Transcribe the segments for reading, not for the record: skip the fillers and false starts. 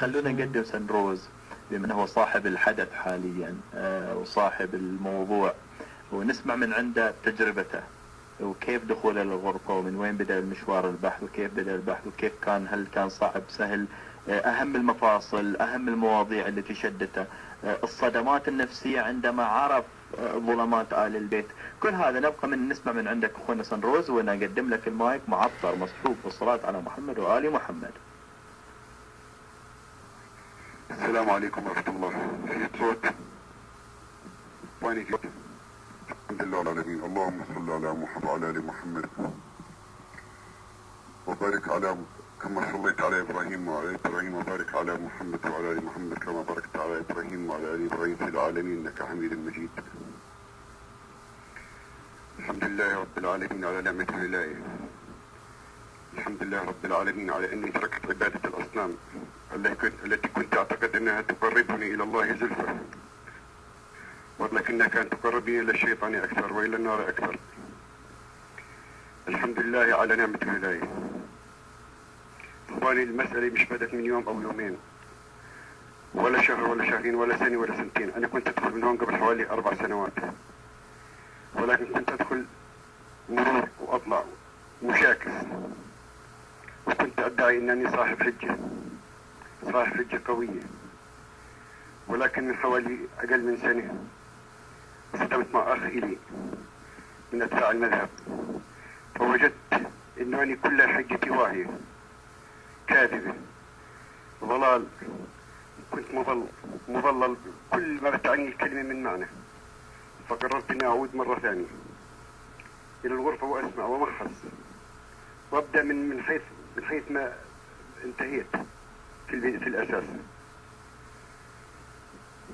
خلونا نقدم سنروز بما أنه هو صاحب الحدث حاليا وصاحب الموضوع، ونسمع من عنده تجربته وكيف دخوله للغرفة ومن وين بدأ المشوار البحث وكيف بدأ البحث وكيف كان، هل كان صعب سهل، أهم المفاصل، أهم المواضيع التي شدته، الصدمات النفسية عندما عرف ظلمات آل البيت. كل هذا نبقى نسمع من عندك أخونا سنروز، ونقدم لك المايك معطر مصحوب بالصلاة على محمد وآل محمد. السلام عليكم ورحمة الله. في صوت وين جيت؟ الحمد لله العالمين. اللهم صل على محمد وعلى آل محمد وبارك على كما صليت على إبراهيم وعلى إبراهيم، وبارك على محمد وعلى آل محمد كما باركت على إبراهيم وعلى آل إبراهيم في العالمين إنك حميد مجيد. الحمد لله رب العالمين على نعمة الولاية. الحمد لله رب العالمين على أني تركت عبادة الأصنام التي كنت أعتقد أنها تقربني إلى الله زلفى، ولكنها كانت تقربني إلى الشيطان أكثر وإلى النار أكثر. الحمد لله على نعمة الولاية. إخواني، المسألة مش بدت من يوم أو يومين ولا شهر ولا شهرين ولا سنة ولا سنتين. أنا كنت أدخل من هون قبل حوالي 4 سنوات، ولكن كنت أدخل مرور وأطلع مشاكس، وكنت أدعي أنني صاحب حجة قوية. ولكن من حوالي أقل من سنة صدمت مع أخ إلي من أتباع المذهب، فوجدت أنني كل حجتي واهية كاذبة ضلال. كنت مضلل كل ما بتعني الكلمة من معنى. فقررت أني أعود مرة ثانية إلى الغرفة وأسمع ومحص وأبدأ من حيث ما انتهيت في الأساس.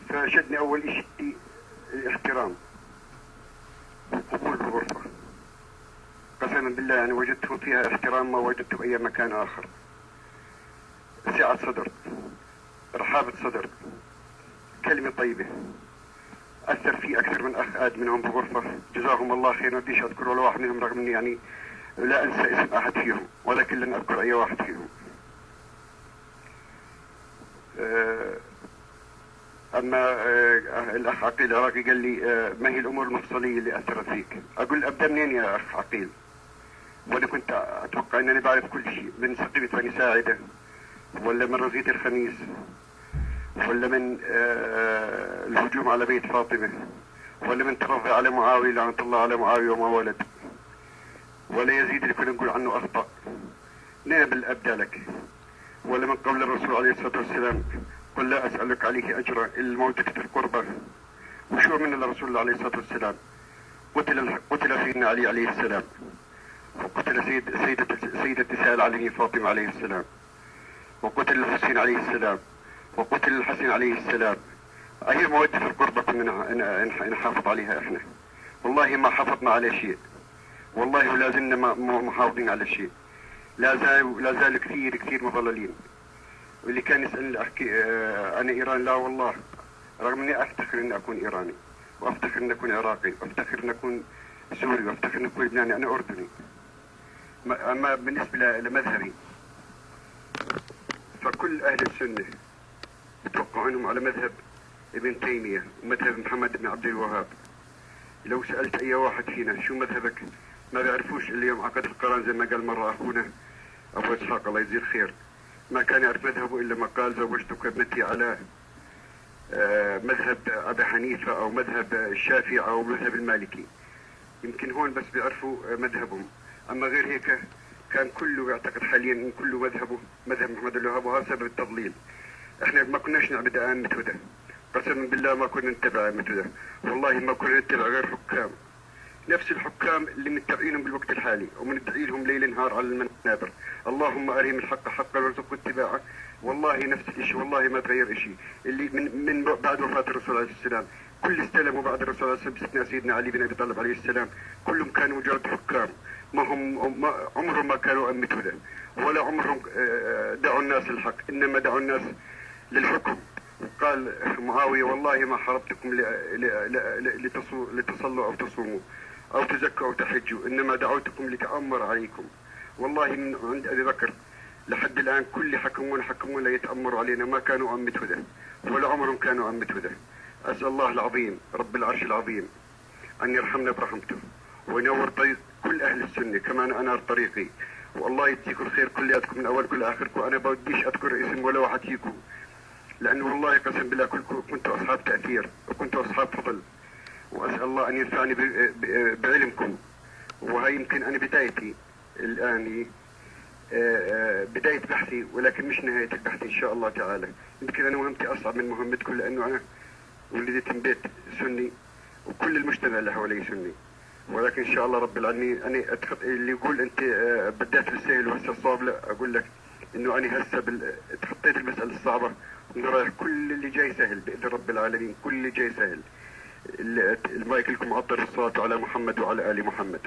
فشدني أول شيء الاحترام وقبول الغرفة. قسما بالله أنا وجدت فيها احترام ما وجدته بأي مكان آخر. سعة صدر، رحابة صدر، كلمة طيبة، أثر في أكثر من أخ آد منهم بالغرفة جزاهم الله خير. ما فيش أذكر ولا واحد منهم، رغم أني يعني لا أنسى اسم أحد فيهم، ولكن لن أذكر أي واحد فيهم. أما الأخ عقيل العراقي قال لي ما هي الأمور المفصلية اللي أثرت فيك؟ أقول أبدأ منين يا أخ عقيل؟ وأنا كنت أتوقع أنني بعرف كل شيء، من سقيفة بني ساعدة، ولا من رزية الخميس، ولا من الهجوم على بيت فاطمة، ولا من ترضي على معاوية لعنة الله على معاوية وما ولد، ولا يزيد اللي كنا نقول عنه أخطأ. نابل أبدأ لك، ولا من قول الرسول عليه الصلاة والسلام قل لا أسألك عليه أجرا إلا الموجة في القربة. وشو من الرسول عليه الصلاة والسلام؟ قتل سيدنا علي عليه السلام، وقتل سيدة نساء العالمين فاطمة عليه السلام، وقتل الحسين عليه السلام، وقتل الحسن عليه السلام. هي مودة القربة كنا نحافظ عليها احنا. والله ما حافظنا على شيء، والله لا زلنا محافظين على شيء. لا زال كثير مضللين. واللي كان يسألني أحكي أنا إيران، لا والله، رغم أني أفتخر أن أكون إيراني، وأفتخر أن أكون عراقي، وأفتخر أن أكون سوري، وأفتخر أن أكون لبناني. أنا أردني. أما بالنسبة لمذهبي فكل أهل السنة يتوقعوا أنهم على مذهب ابن تيمية ومذهب محمد بن عبد الوهاب. لو سألت أي واحد فينا شو مذهبك ما بيعرفوش. اليوم عقد القرآن زي ما قال مرة أخونا أبو إسحاق الله يجزيه الخير، ما كان يعرف مذهبه إلا ما قال زوجتك ابنتي على مذهب أبي حنيفة أو مذهب الشافعي أو مذهب المالكي. يمكن هون بس بيعرفوا مذهبهم، أما غير هيك كان كله يعتقد حاليا إن كله مذهبه مذهب محمد بن الوهاب، وهذا سبب التضليل. إحنا ما كناش نعبد أئمة هدى، قسما بالله ما كنا نتبع أئمة هدى، والله ما كنا نتبع غير حكام، نفس الحكام اللي متبعينهم بالوقت الحالي ومندعي لهم ليل نهار على المنابر. اللهم أرهم الحق حقا وارزقوا اتباعه. والله نفس الشيء، والله ما تغير شيء. اللي من بعد وفاة الرسول عليه السلام كل استلموا بعد الرسول عليه السلام باستثناء سيدنا علي بن أبي طالب عليه السلام، كلهم كانوا مجرد حكام، عمرهم ما كانوا أئمة هدى، ولا عمرهم دعوا الناس الحق، إنما دعوا الناس للحكم. قال معاوية والله ما حربتكم لتصلوا أو تصوموا أو تزكوا أو تحجوا، إنما دعوتكم لتأمر عليكم. والله من عند أبي بكر لحد الآن كل حكمونا يتأمروا علينا ما كانوا أمة هدى ولا عمرهم كانوا أمة هدى. أسأل الله العظيم رب العرش العظيم أن يرحمنا برحمته وينور طريق كل أهل السنة كما أنا أنار طريقي. والله يجزيكم الخير كلياتكم من أولكم لآخركم. أنا بديش أذكر اسم ولا واحد فيكم، لأنه والله قسم بالله كلكم كنتوا أصحاب تأثير وكنتوا أصحاب فضل، وأسأل الله أن ينفعني بعلمكم. وهي يمكن أنا بدايتي الآن، بداية بحثي ولكن مش نهاية البحث إن شاء الله تعالى. يمكن أنا مهمتي أصعب من مهمتكم، لأنه أنا ولدت من بيت سني وكل المجتمع اللي حوالي سني، ولكن إن شاء الله رب العالمين أنا اللي يقول أنت بدأت بالسهل وهسه الصعب، لا أقول لك إنه أنا هسه تخطيت المسألة الصعبة وإنه رايح كل اللي جاي سهل بإذن رب العالمين، كل اللي جاي سهل. المايك لكم عطر الصلاة على محمد وعلى آل محمد.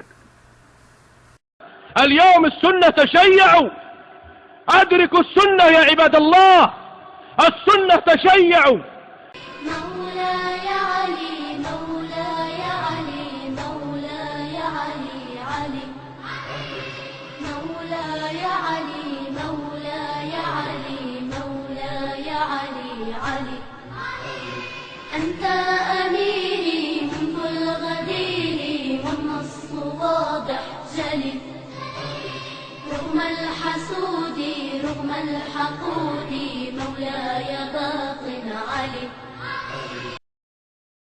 اليوم السنة تشيعوا، أدركوا السنة يا عباد الله، السنة تشيعوا. مولاي علي مولاي علي مولاي علي علي مولاي علي مولاي علي مولاي علي علي أنت أميري منذ الغدير والنص واضح جلي، رغم الحسود رغم الحقود مولاي باق علي.